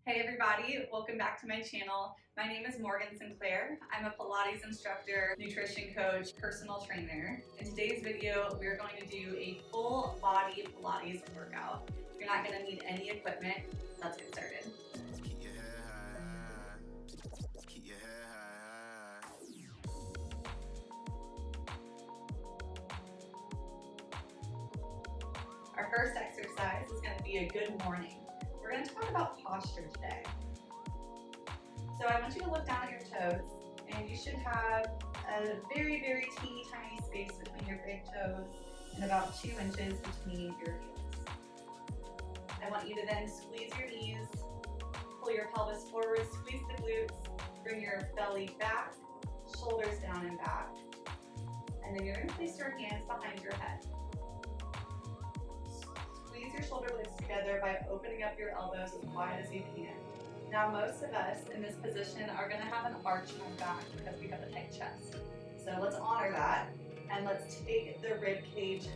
Hey everybody, welcome back to my channel. My name is Morgan Sinclair. I'm a Pilates instructor, nutrition coach, personal trainer. In today's video, we're going to do a full body Pilates workout. You're not going to need any equipment. Let's get started. Our first exercise is going to be a good morning. We're going to talk about posture today. So I want you to look down at your toes, and you should have a very, very teeny tiny space between your big toes and about 2 inches between your heels. I want you to then squeeze your knees, pull your pelvis forward, squeeze the glutes, bring your belly back, shoulders down and back, and then you're going to place your hands behind your head. Squeeze your shoulder blades together by opening up your elbows as wide as you can. Now most of us in this position are going to have an arch in our back because we have a tight chest. So let's honor that, and let's take the rib cage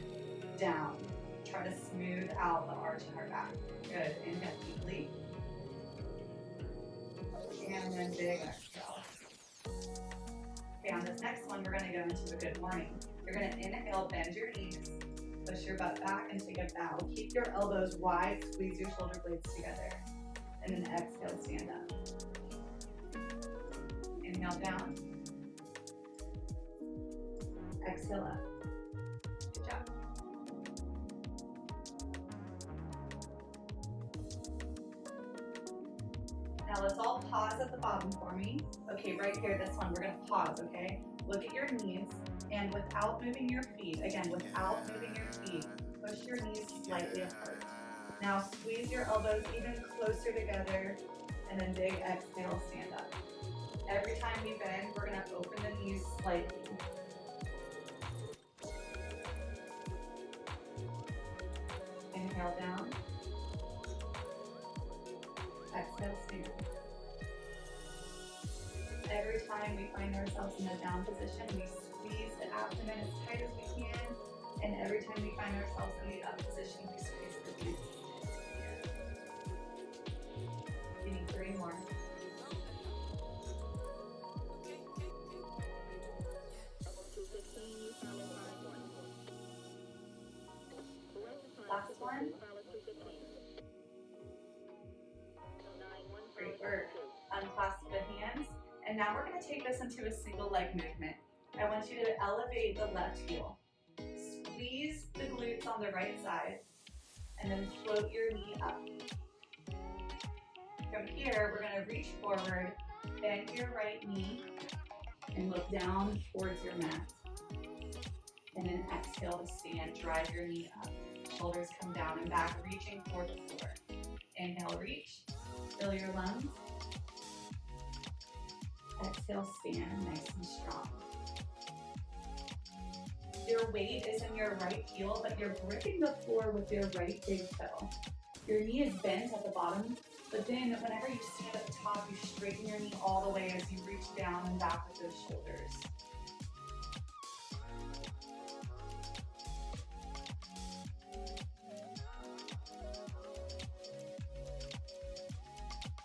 down. Try to smooth out the arch in our back. Good. Inhale deeply. And then big exhale. Okay, on this next one, we're going to go into a good morning. You're going to inhale, bend your knees, push your butt back, and take a bow. Keep your elbows wide, squeeze your shoulder blades together. And then exhale, stand up. Inhale down. Exhale up. Good job. Now let's all pause at the bottom for me. Okay, right here, this one, we're gonna pause, okay? Look at your knees, and without moving your feet, again, without moving your feet, push your knees slightly apart. Now squeeze your elbows even closer together, and then big exhale, stand up. Every time we bend, we're gonna open the knees slightly. Inhale down. Exhale, stand. Every time we find ourselves in a down position, we squeeze the abdomen as tight as we can, and every time we find ourselves in the up position, we squeeze the glutes. We need 3 more. Last one. Great work. Unclasp the hands. And now we're going to take this into a single leg movement. I want you to elevate the left heel. Squeeze the glutes on the right side, and then float your knee up. From here, we're going to reach forward, bend your right knee, and look down towards your mat. And then exhale to stand, drive your knee up. Shoulders come down and back, reaching for the floor. Inhale, reach, fill your lungs. Exhale, stand nice and strong. Your weight is in your right heel, but you're gripping the floor with your right big toe. Your knee is bent at the bottom, but then whenever you stand at the top, you straighten your knee all the way as you reach down and back with those shoulders.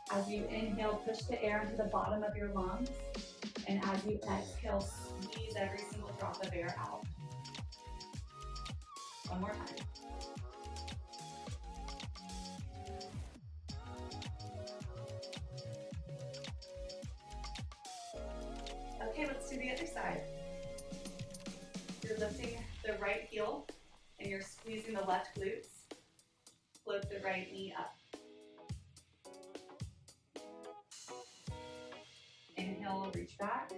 As you inhale, push the air into the bottom of your lungs, and as you exhale, squeeze every single drop of air out. One more time. Okay, let's do the other side. You're lifting the right heel and you're squeezing the left glutes. Float the right knee up. Inhale, reach back.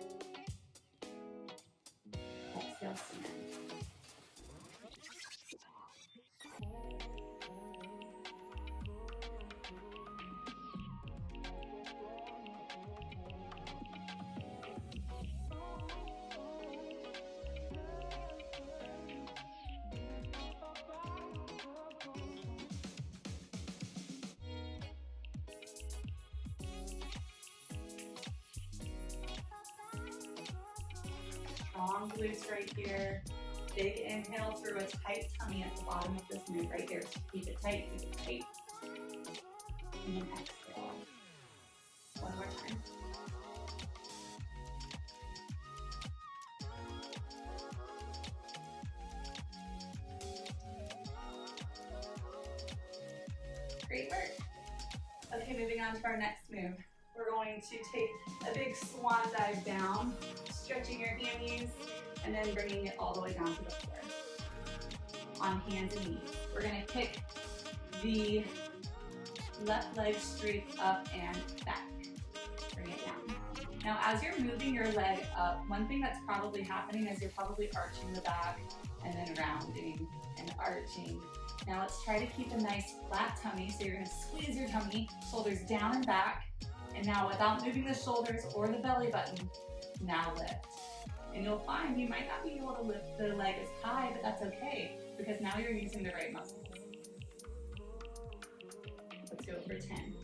Exhale, stand. Strong glutes right here. Big inhale through a tight tummy at the bottom of this move right here. So keep it tight, keep it tight. And then exhale. Okay, moving on to our next move. We're going to take a big swan dive down, stretching your hammies, and then bringing it all the way down to the floor. On hands and knees. We're gonna kick the left leg straight up and back. Bring it down. Now, as you're moving your leg up, one thing that's probably happening is you're probably arching the back and then rounding and arching. Now let's try to keep a nice flat tummy. So you're gonna squeeze your tummy, shoulders down and back. And now without moving the shoulders or the belly button, now lift. And you'll find you might not be able to lift the leg as high, but that's okay because now you're using the right muscles. Let's go for 10.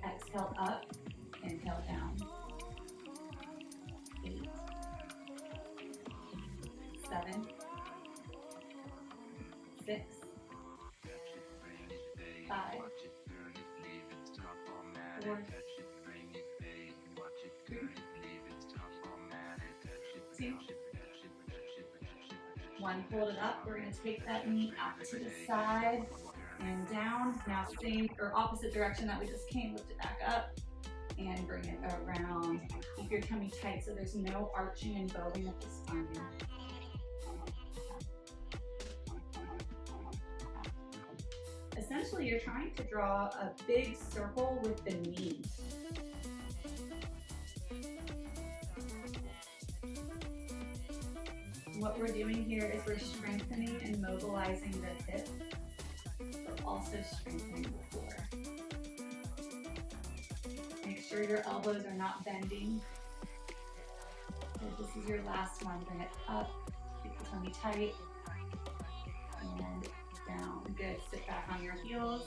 Exhale up, inhale down. 8, 7, 6, 5, 4, 3, 2, 1. Hold it up. We're going to take that knee out to the side and down. Now same or opposite direction that we just came. Lift it back up and bring it around. Keep your tummy tight so there's no arching and bowing of the spine. Essentially, you're trying to draw a big circle with the knee. What we're doing here is we're strengthening and mobilizing the hip, but also strengthening the core. Make sure your elbows are not bending. If this is your last one, bring it up, keep the tummy tight, and down. Good, sit back on your heels.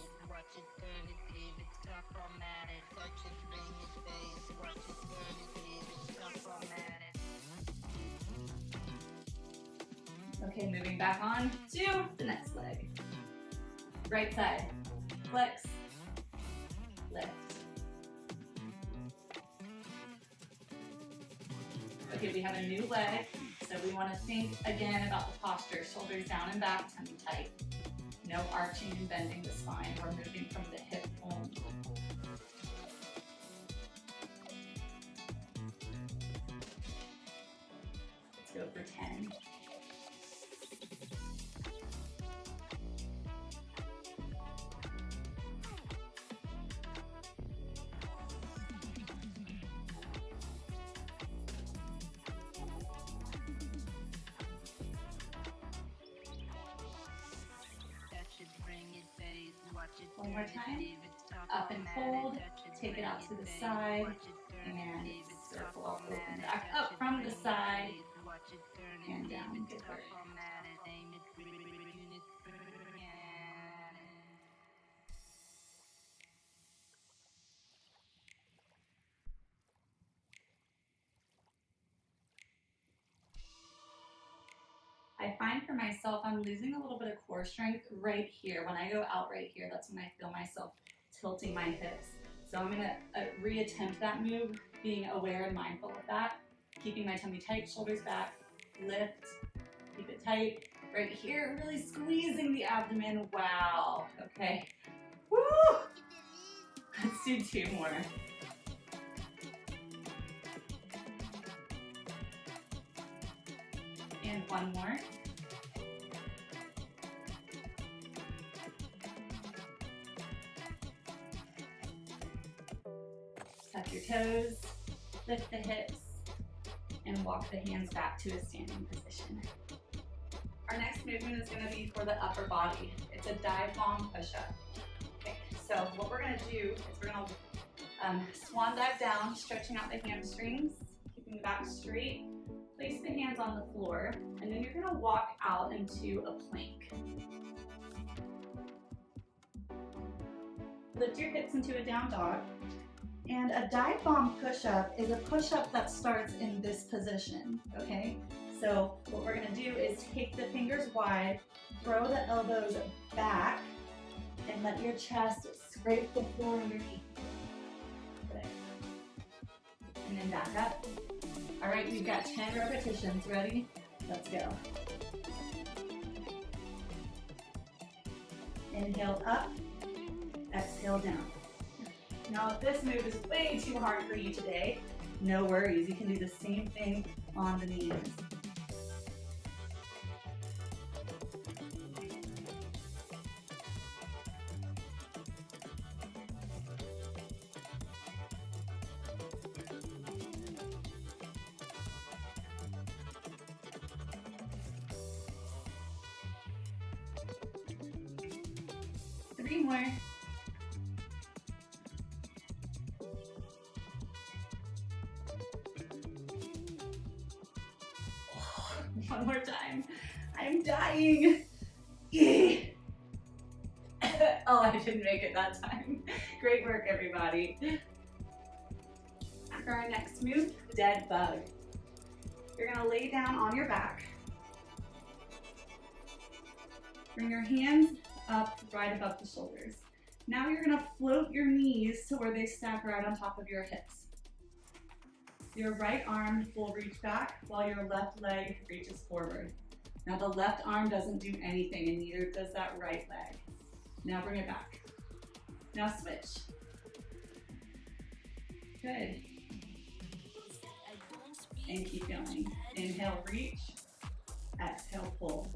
Okay, moving back on to the next leg. Right side, flex, lift. Okay, we have a new leg, so we want to think again about the posture. Shoulders down and back, tummy tight. No arching and bending the spine. We're moving from the hip only. Let's go for 10. One more time. Up and hold. Take it out to the side. And circle. Open back up from the side. And down. Good work. I find for myself, I'm losing a little bit of core strength right here. When I go out right here, that's when I feel myself tilting my hips. So I'm gonna reattempt that move, being aware and mindful of that. Keeping my tummy tight, shoulders back, lift, keep it tight. Right here, really squeezing the abdomen. Wow, okay. Woo! Let's do 2 more. And 1 more. Tuck your toes, lift the hips, and walk the hands back to a standing position. Our next movement is going to be for the upper body. It's a dive bomb push-up. Okay, so what we're going to do is we're going to swan dive down, stretching out the hamstrings, keeping the back straight. Place the hands on the floor, and then you're going to walk out into a plank. Lift your hips into a down dog. And a dive bomb push-up is a push-up that starts in this position, okay? So what we're going to do is take the fingers wide, throw the elbows back, and let your chest scrape the floor underneath. Good. And then back up. All right, we've got 10 repetitions. Ready? Let's go. Inhale up, exhale down. Now if this move is way too hard for you today, no worries, you can do the same thing on the knees. 3 more. One more time. I'm dying. Oh, I didn't make it that time. Great work, everybody. For our next move, dead bug. You're gonna lay down on your back. Bring your hands up right above the shoulders. Now you're gonna float your knees to where they stack right on top of your hips. Your right arm will reach back while your left leg reaches forward. Now the left arm doesn't do anything and neither does that right leg. Now bring it back. Now switch. Good. And keep going. Inhale, reach. Exhale, pull.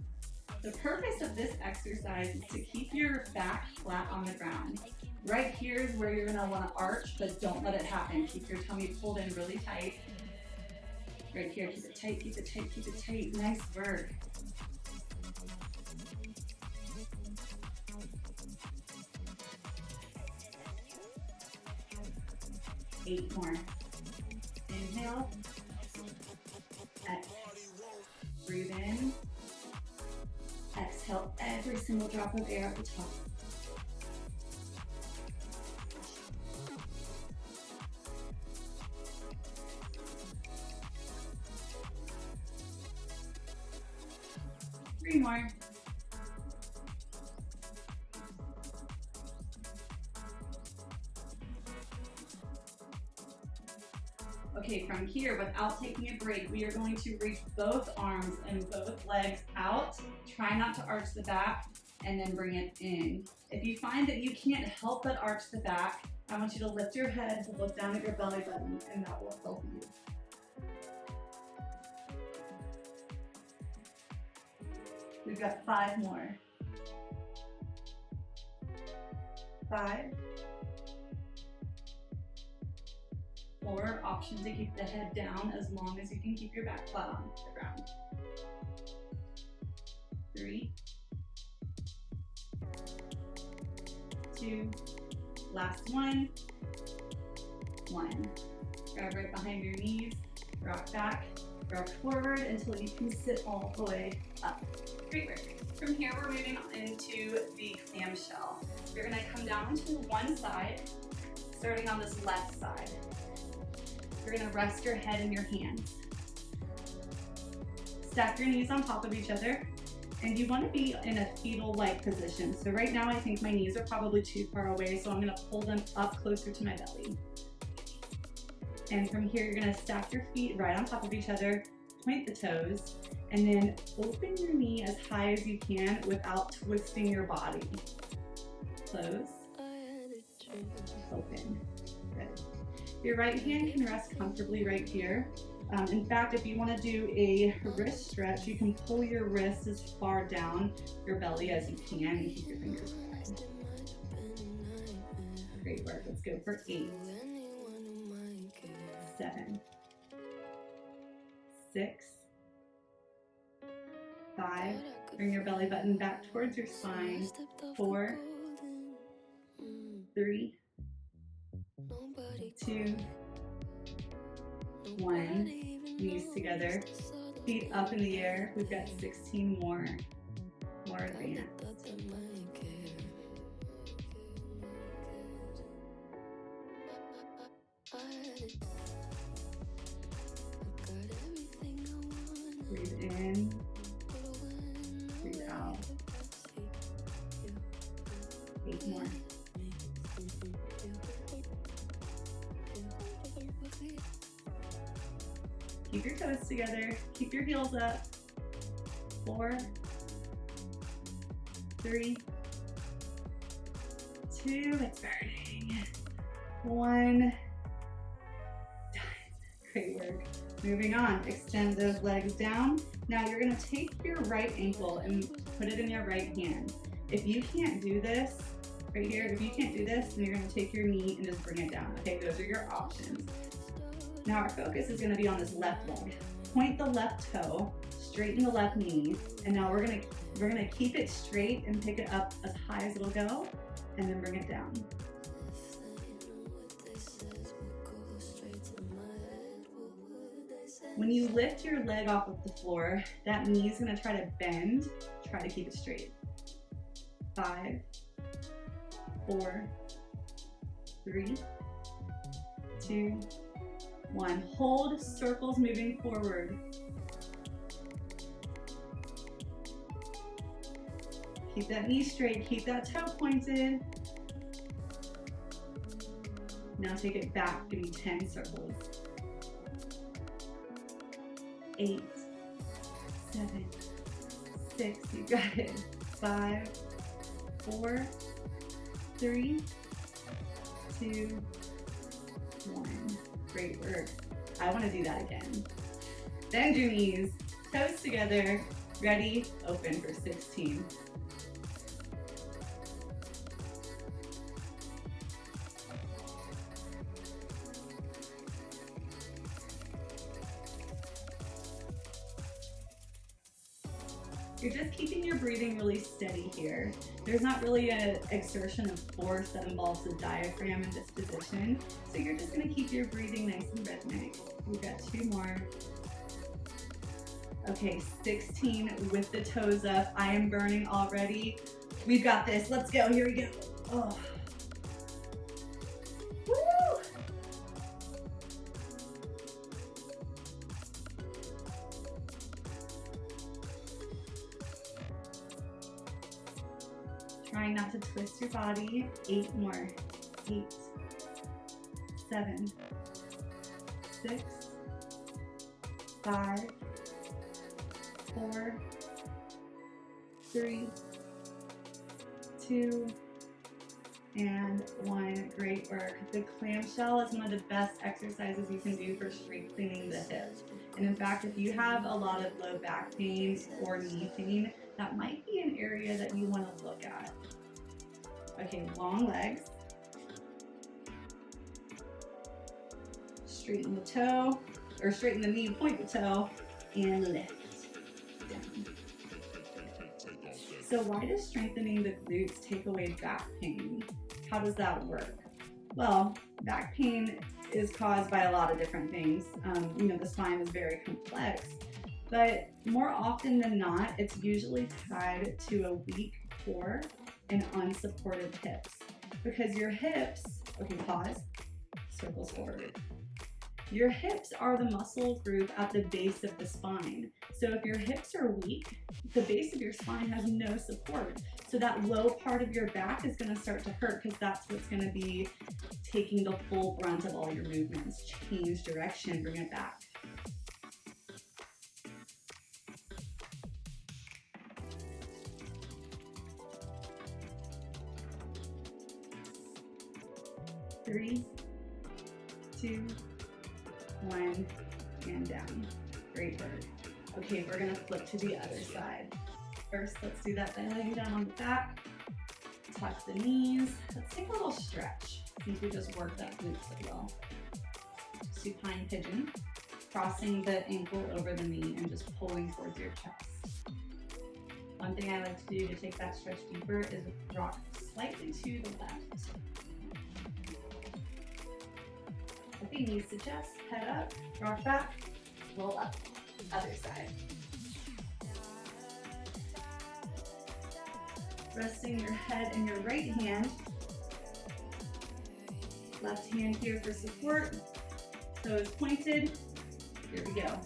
The purpose of this exercise is to keep your back flat on the ground. Right here is where you're gonna wanna arch, but don't let it happen. Keep your tummy pulled in really tight. Right here, keep it tight, keep it tight, keep it tight. Nice work. Eight more. Inhale. Exhale. Breathe in. Exhale every single drop of air at the top. Three more. Okay, from here, without taking a break, we are going to reach both arms and both legs out. Try not to arch the back, and then bring it in. If you find that you can't help but arch the back, I want you to lift your head to look down at your belly button, and that will help you. We've got 5 more. 5. 4, option to keep the head down as long as you can keep your back flat on the ground. 3, 2, last one. 1. Grab right behind your knees, rock back, rock forward until you can sit all the way up. Great work. From here, we're moving into the clamshell. You're gonna come down to one side, starting on this left side. You're gonna rest your head in your hands. Stack your knees on top of each other, and you wanna be in a fetal-like position. So right now, I think my knees are probably too far away, so I'm gonna pull them up closer to my belly. And from here, you're gonna stack your feet right on top of each other, point the toes, and then open your knee as high as you can without twisting your body. Close, open. Good. Your right hand can rest comfortably right here. In fact, if you want to do a wrist stretch, you can pull your wrist as far down your belly as you can and keep your fingers wide. Great work. Let's go for 8, 7, 6, 5. Bring your belly button back towards your spine. 4, 3, 2, 1. Knees together, feet up in the air. We've got 16 more advanced. Breathe in, breathe out. 8 more. Keep your toes together, keep your heels up. 4, 3, 2, it's burning. 1, done. Great work. Moving on, extend those legs down. Now you're gonna take your right ankle and put it in your right hand. If you can't do this, right here, if you can't do this, then you're gonna take your knee and just bring it down. Okay, those are your options. Now our focus is gonna be on this left leg. Point the left toe, straighten the left knee, and now we're gonna keep it straight and pick it up as high as it'll go, and then bring it down. When you lift your leg off of the floor, that knee is gonna try to bend, try to keep it straight. 5, 4, 3, 2, 1. Hold circles moving forward. Keep that knee straight, keep that toe pointed. Now take it back, give me 10 circles. 8, 7, 6, you got it. 5, 4, 3, 2, 1. Great work. I want to do that again. Bend your knees, toes together, ready, open for 16. You're just keeping your breathing really steady here. There's not really an exertion of force that involves the diaphragm in this position. So you're just gonna keep your breathing nice and rhythmic. We've got 2 more. Okay, 16 with the toes up. I am burning already. We've got this, let's go, here we go. Oh. Woo! Trying not to twist your body. 8 more. 8, 7, 6, 5, 4, 3, 2, and 1. Great work. The clamshell is one of the best exercises you can do for strengthening the hips. And in fact, if you have a lot of low back pain or knee pain, that might be an area that you want to look at. Okay, long legs. Straighten the toe, or straighten the knee, point the toe, and lift down. So why does strengthening the glutes take away back pain? How does that work? Well, back pain is caused by a lot of different things. The spine is very complex, but more often than not, it's usually tied to a weak core and unsupported hips. Because your hips, okay, pause, circles forward. Your hips are the muscle group at the base of the spine. So if your hips are weak, the base of your spine has no support. So that low part of your back is gonna start to hurt because that's what's gonna be taking the full brunt of all your movements. Change direction, bring it back. Three, 2, 1, and down. Great work. Okay, we're gonna flip to the other side. First, let's do that by laying down on the back. Tuck the knees. Let's take a little stretch. I think we just worked that glutes as well. Supine pigeon. Crossing the ankle over the knee and just pulling towards your chest. One thing I like to do to take that stretch deeper is rock slightly to the left. Okay, knees to chest, head up, rock back, roll up, other side. Resting your head in your right hand. Left hand here for support. Toes pointed. Here we go.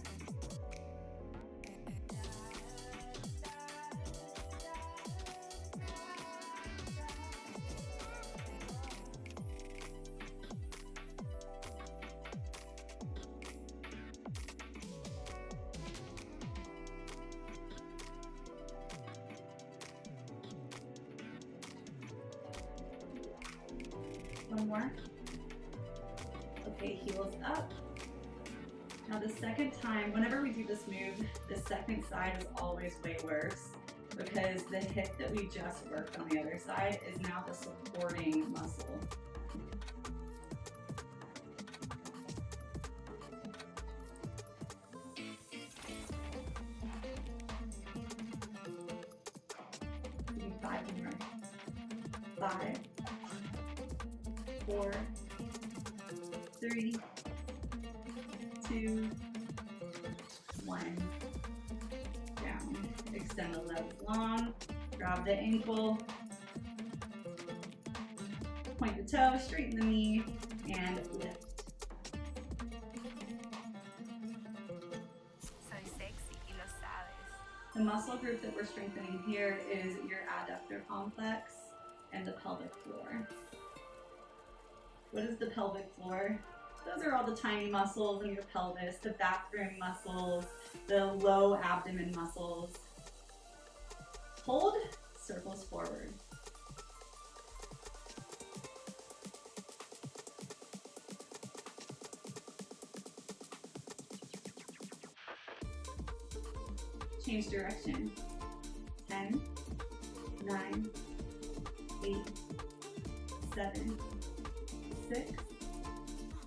One more. Okay, heels up. Now the second time, whenever we do this move, the second side is always way worse because the hip that we just worked on the other side is now the supporting muscle. Do 5 more. 5, 4, 3, 2, 1. Down. Extend the legs long. Grab the ankle. Point the toe, straighten the knee, and lift. Soy sexy y lo sabes. The muscle group that we're strengthening here is your adductor complex and the pelvic floor. What is the pelvic floor? Those are all the tiny muscles in your pelvis, the bathroom muscles, the low abdomen muscles. Hold, circles forward. Change direction. 10, 9, 8, 7, 6,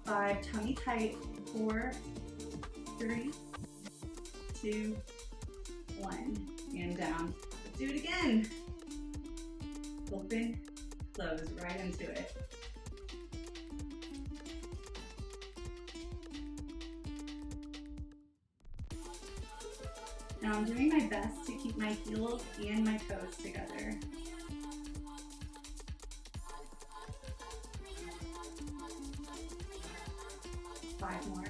5, tummy tight, 4, 3, 2, 1, and down. Let's do it again. Open, close, right into it. Now I'm doing my best to keep my heels and my toes together. Five more.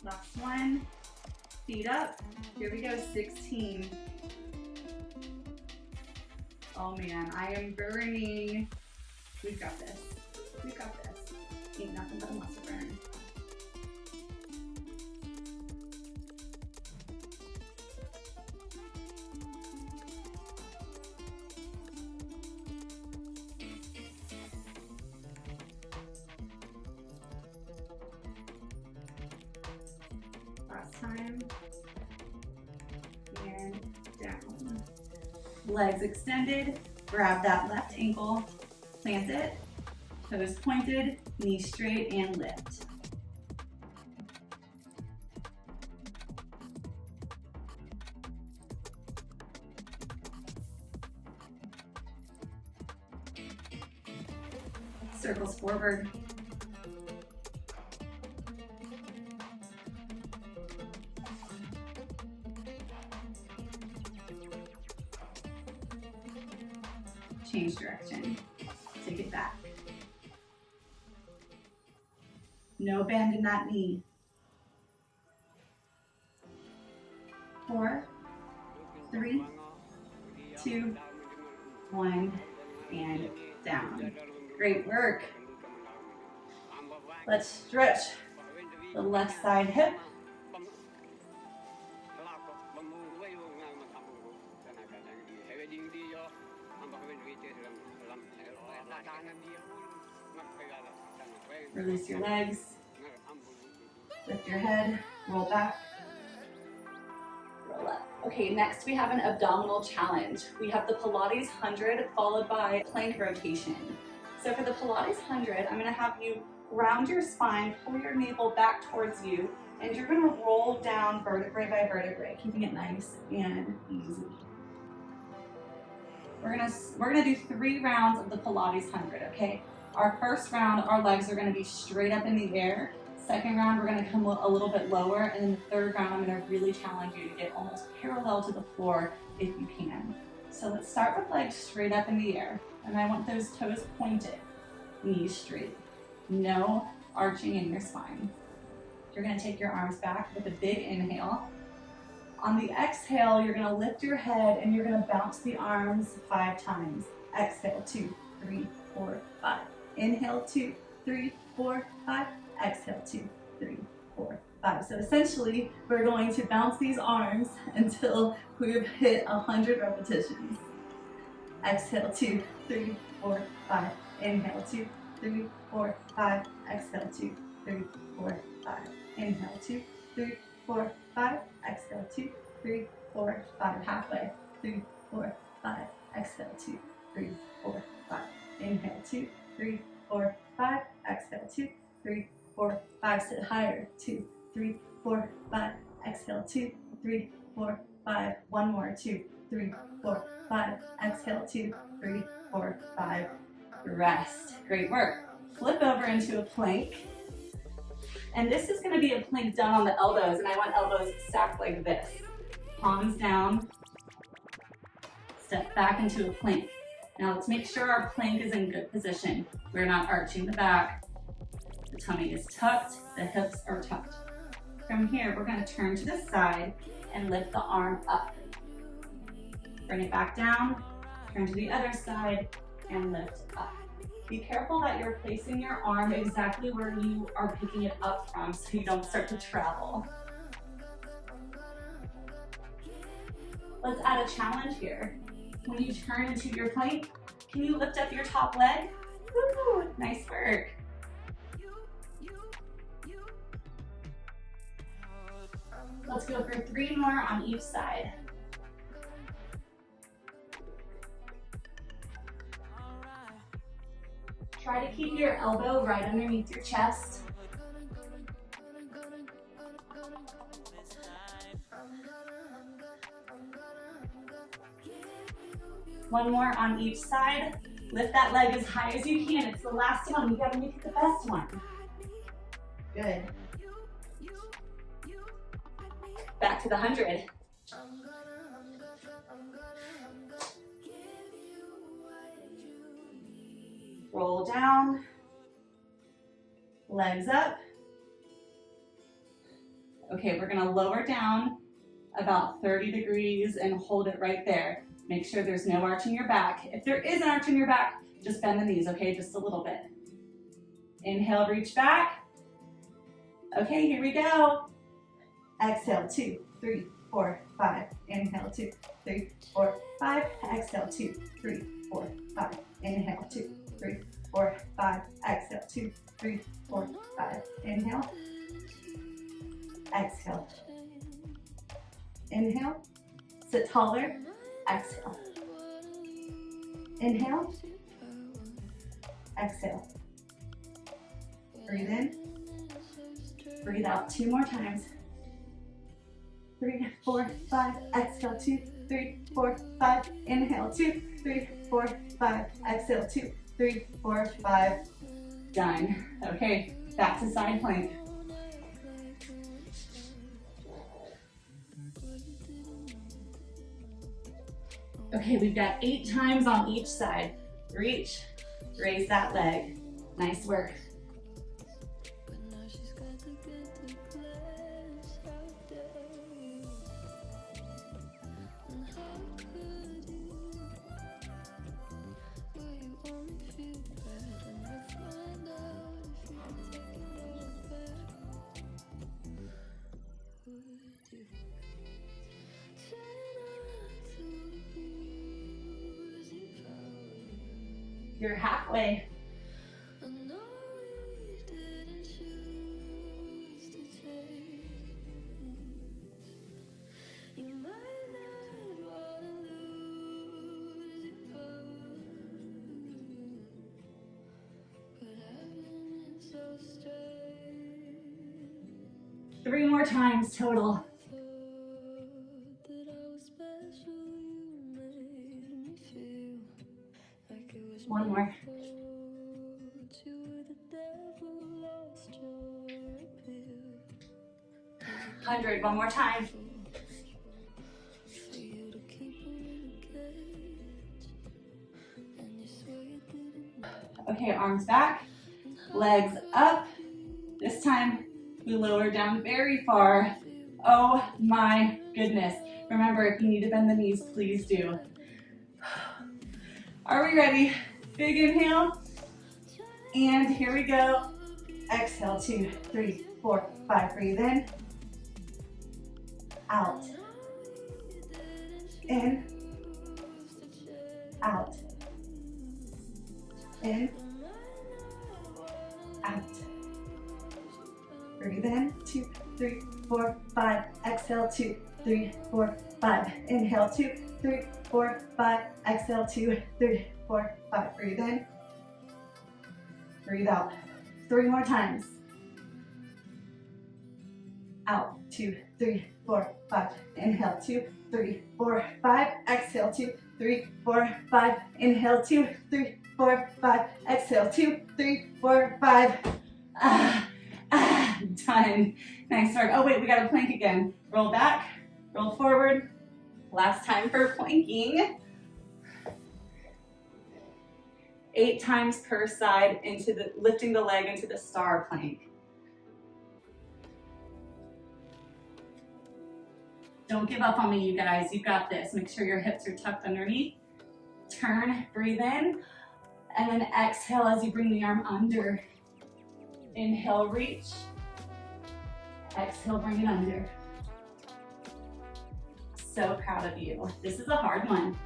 Last one. Feet up. Here we go, 16. Oh man, I am burning. We've got this. We've got this. Ain't nothing but a muscle burn. Last time. And down. Legs extended. Grab that left ankle. Plant it. Toes pointed. Knees straight and lift. Circles forward. Change direction. Take it back. No bend in that knee. 4, 3, 2, 1, and down. Great work. Let's stretch the left side hip. Release your legs. Lift your head, roll back, roll up. Okay, next we have an abdominal challenge. We have the Pilates 100 followed by plank rotation. So for the Pilates 100, I'm gonna have you round your spine, pull your navel back towards you, and you're gonna roll down vertebrae by vertebrae, keeping it nice and easy. We're gonna do 3 rounds of the Pilates 100, okay? Our first round, our legs are gonna be straight up in the air. Second round, we're gonna come a little bit lower, and then the third round, I'm gonna really challenge you to get almost parallel to the floor if you can. So let's start with legs straight up in the air, and I want those toes pointed, knees straight. No arching in your spine. You're gonna take your arms back with a big inhale. On the exhale, you're gonna lift your head and you're gonna bounce the arms 5 times. Exhale, 2, 3, 4, 5. Inhale, 2, 3, 4, 5. Exhale, 2, 3, 4, 5. So essentially, we're going to bounce these arms until we've hit 100 repetitions. Exhale, 2, 3, 4, 5. Inhale, 2, 3, 4, 5. Exhale, 2, 3, 4, 5. Inhale, 2, 3, 4, 5. Exhale, 2, 3, 4, 5. Halfway. 3, 4, 5. Exhale, 2, 3, 4, 5. Inhale, 2, 3, 4, 5. Exhale, 2, 3, 4, 5. Sit higher. 2, 3, 4, 5. Exhale, 2, 3, 4, 5. One more. 2, 3, 4, 5. Exhale, 2, 3, 4, 5. Rest. Great work. Flip over into a plank. And this is going to be a plank done on the elbows, and I want elbows stacked like this. Palms down. Step back into a plank. Now let's make sure our plank is in good position. We're not arching the back. The tummy is tucked, the hips are tucked. From here, we're going to turn to the side and lift the arm up. Bring it back down, turn to the other side, and lift up. Be careful that you're placing your arm exactly where you are picking it up from so you don't start to travel. Let's add a challenge here. When you turn into your plank, can you lift up your top leg? Woo, nice work. Let's go for 3 more on each side. Try to keep your elbow right underneath your chest. One more on each side. Lift that leg as high as you can. It's the last one. You gotta make it the best one. Good. Back to the 100. Roll down. Legs up. Okay, we're gonna lower down about 30 degrees and hold it right there. Make sure there's no arch in your back. If there is an arch in your back, just bend the knees, okay? Just a little bit. Inhale, reach back. Okay, here we go. Exhale, 2, 3, 4, 5. Inhale, 2, 3, 4, 5. Exhale, 2, 3, 4, 5. Inhale, 2, 3, 4, 5. Exhale, 2, 3, 4, 5. Inhale. Exhale. Inhale. Sit taller. Exhale. Inhale. Exhale. Breathe in. Breathe out 2 more times. 3, 4, 5. Exhale, 2, 3, 4, 5. Inhale, 2, 3, 4, 5. Exhale, 2, 3, 4, 5. Done. Okay, back to side plank. Okay, we've got 8 times on each side. Reach, raise that leg. Nice work. You're halfway. Three more times total. One more. 100, one more time. Okay, arms back, legs up. This time we lower down very far. Oh my goodness. Remember, if you need to bend the knees, please do. Are we ready? Big inhale. And here we go. Exhale, 2, 3, 4, 5. Breathe in. Out. In. Out. In. Out. Breathe in. 2, 3, 4, 5. Exhale. 2, 3, 4, 5. Inhale. 2, 3, 4, 5. Exhale. 2, 3, 4, 5. Breathe in. Breathe out. 3 more times. Out. 2, 3, 4, 5. Inhale. 2, 3, 4, 5. Exhale. 2, 3, 4, 5. Inhale. 2, 3, 4, 5. Exhale. 2, 3, 4, 5. Done. Nice work. Oh wait, we got a plank again. Roll back, roll forward. Last time for planking. 8 times per side into the, lifting the leg into the star plank. Don't give up on me, you guys. You got this. Make sure your hips are tucked underneath. Turn, breathe in, and then exhale as you bring the arm under. Inhale, reach. Exhale, bring it under. So proud of you. This is a hard one.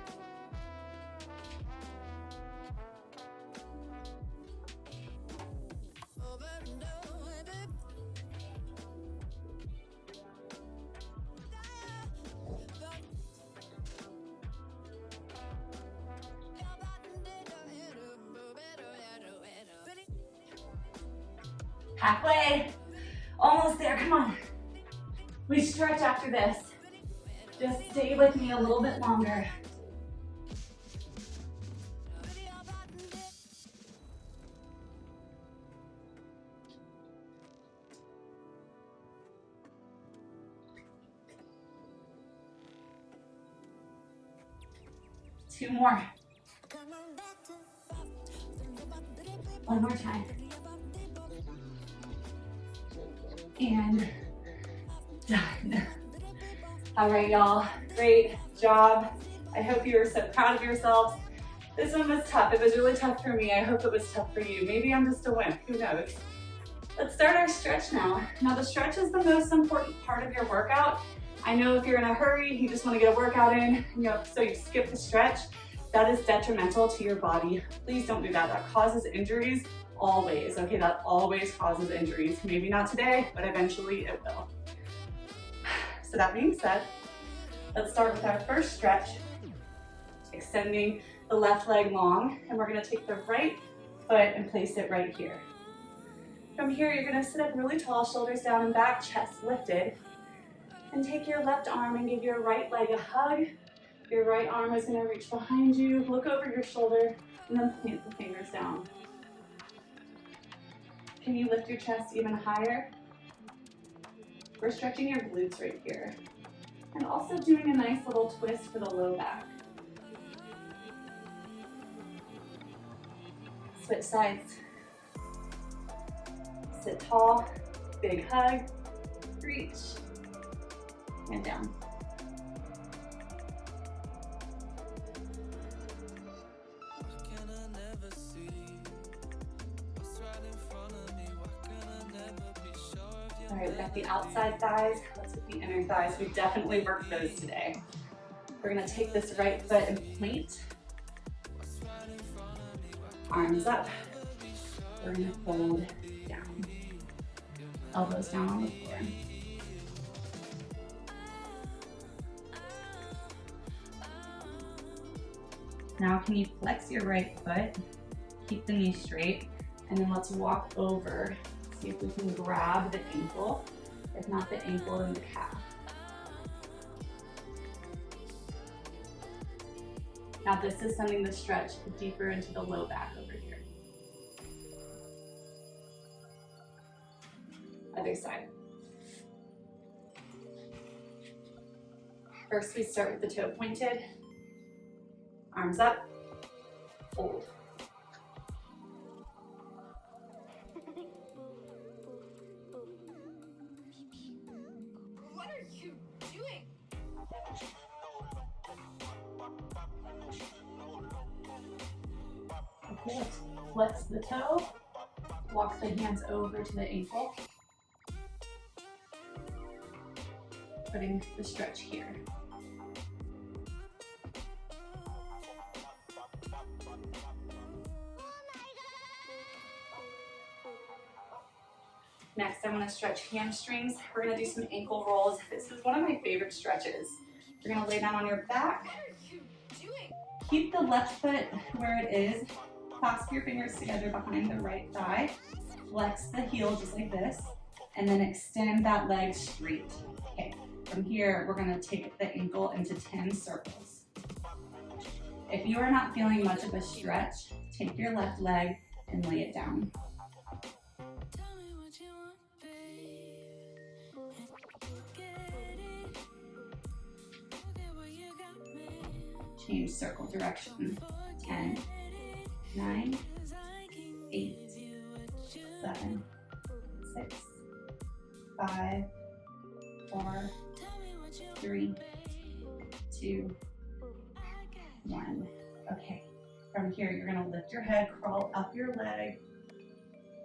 Halfway, almost there, come on. We stretch after this. Just stay with me a little bit longer. Two more. One more time. And done. All right, y'all, great job. I hope you were so proud of yourselves. This one was tough. It was really tough for me. I hope it was tough for you. Maybe I'm just a wimp, who knows? Let's start our stretch now. Now the stretch is the most important part of your workout. I know if you're in a hurry, you just want to get a workout in, so you skip the stretch. That is detrimental to your body. Please don't do that. That causes injuries always, okay? That always causes injuries. Maybe not today, but eventually it will. So that being said, let's start with our first stretch, extending the left leg long, and we're gonna take the right foot and place it right here. From here, you're gonna sit up really tall, shoulders down and back, chest lifted, and take your left arm and give your right leg a hug. Your right arm is gonna reach behind you, look over your shoulder, and then plant the fingers down. Can you lift your chest even higher? We're stretching your glutes right here. And also doing a nice little twist for the low back. Switch sides. Sit tall, big hug, reach, and down. All right, we got the outside thighs. Let's get the inner thighs. We definitely worked those today. We're gonna take this right foot and plant. Arms up. We're gonna fold down. Elbows down on the floor. Now can you flex your right foot, keep the knee straight, and then let's walk over. See if we can grab the ankle. If not the ankle, then the calf. Now this is something to stretch deeper into the low back over here. Other side. First we start with the toe pointed. Arms up, fold. What are you doing? Okay, let's flex the toe, walk the hands over to the ankle. putting the stretch here. Next, I'm going to stretch hamstrings. We're going to do some ankle rolls. This is one of my favorite stretches. You're going to lay down on your back. What are you doing? Keep the left foot where it is. Clasp your fingers together behind the right thigh. Flex the heel just like this. And then extend that leg straight. Okay, from here, we're going to take the ankle into 10 circles. If you are not feeling much of a stretch, take your left leg and lay it down. Change circle direction. 10, 9, 8, 7, 6, 5, 4, 3, 2, 1. Okay, from here you're going to lift your head, crawl up your leg,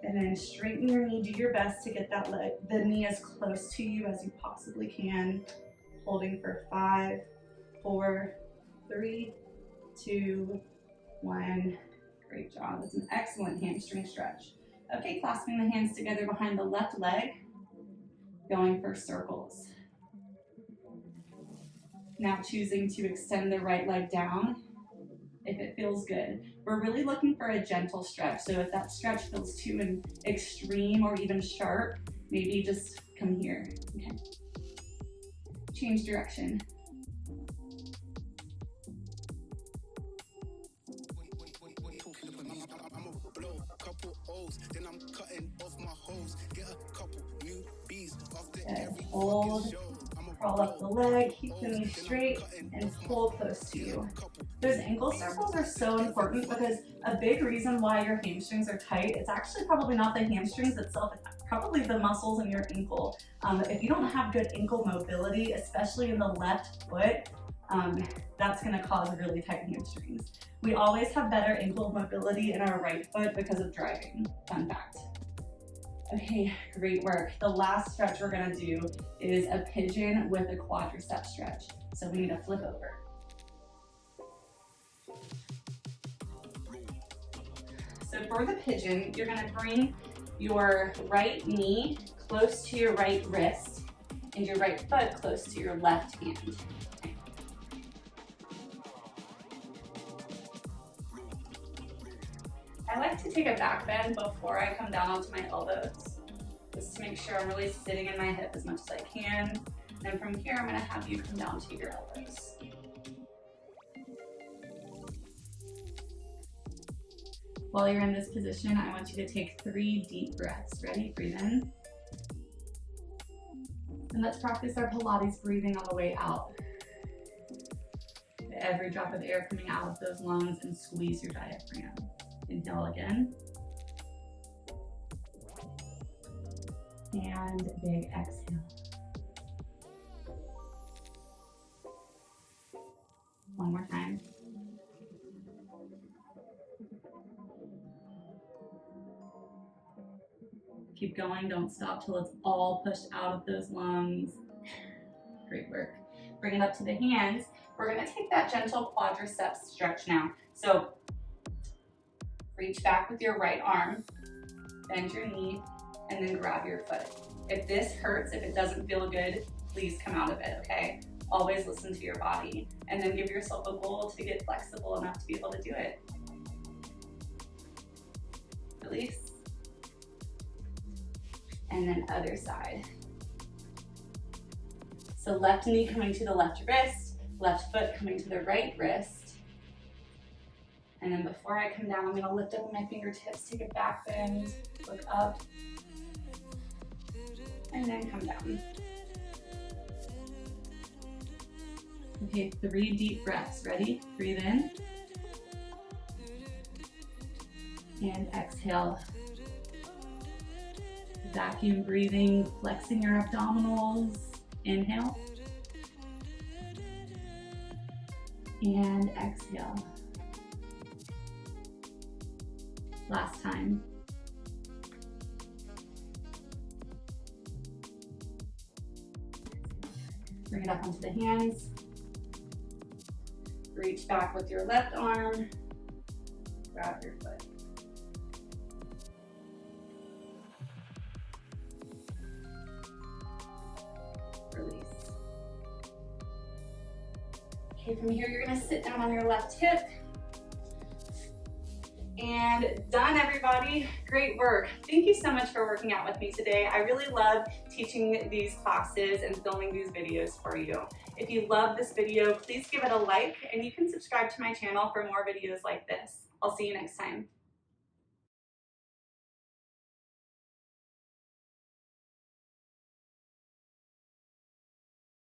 and then straighten your knee. Do your best to get that leg, the knee as close to you as you possibly can. Holding for 5, 4, 3, 2, 1. Great job. It's an excellent hamstring stretch. Okay, clasping the hands together behind the left leg, going for circles. Now choosing to extend the right leg down if it feels good. We're really looking for a gentle stretch, so if that stretch feels too extreme or even sharp, maybe just come here. Okay. Change direction. Good. Hold, crawl up the leg, keep the knee straight, and pull close to you. Those ankle circles are so important because a big reason why your hamstrings are tight, it's actually probably not the hamstrings itself, it's probably the muscles in your ankle. If you don't have good ankle mobility, especially in the left foot, that's going to cause really tight hamstrings. We always have better ankle mobility in our right foot because of driving. Fun fact. Okay, great work. The last stretch we're going to do is a pigeon with a quadricep stretch. So we need to flip over. So for the pigeon, you're going to bring your right knee close to your right wrist and your right foot close to your left hand. Okay. I like to take a back bend before I come down onto my elbows, just to make sure I'm really sitting in my hip as much as I can. And from here, I'm going to have you come down to your elbows. While you're in this position, I want you to take 3 deep breaths. Ready? Breathe in. And let's practice our Pilates breathing on the way out. Every drop of air coming out of those lungs, and squeeze your diaphragm. Inhale again. And big exhale. One more time. Keep going, don't stop till it's all pushed out of those lungs. Great work. Bring it up to the hands. We're gonna take that gentle quadriceps stretch now. So reach back with your right arm, bend your knee, and then grab your foot. If this hurts, if it doesn't feel good, please come out of it, okay? Always listen to your body, and then give yourself a goal to get flexible enough to be able to do it. Release. And then other side. So left knee coming to the left wrist, left foot coming to the right wrist. And then before I come down, I'm gonna lift up my fingertips, take a back bend, look up, and then come down. Okay, 3 deep breaths. Ready? Breathe in. And exhale. Vacuum breathing, flexing your abdominals. Inhale. And exhale. Last time. Bring it up onto the hands. Reach back with your left arm. Grab your foot. Release. Okay, from here you're gonna sit down on your left hip. And done, everybody. Great work. Thank you so much for working out with me today. I really love teaching these classes and filming these videos for you. If you love this video, please give it a like, and you can subscribe to my channel for more videos like this. I'll see you next time.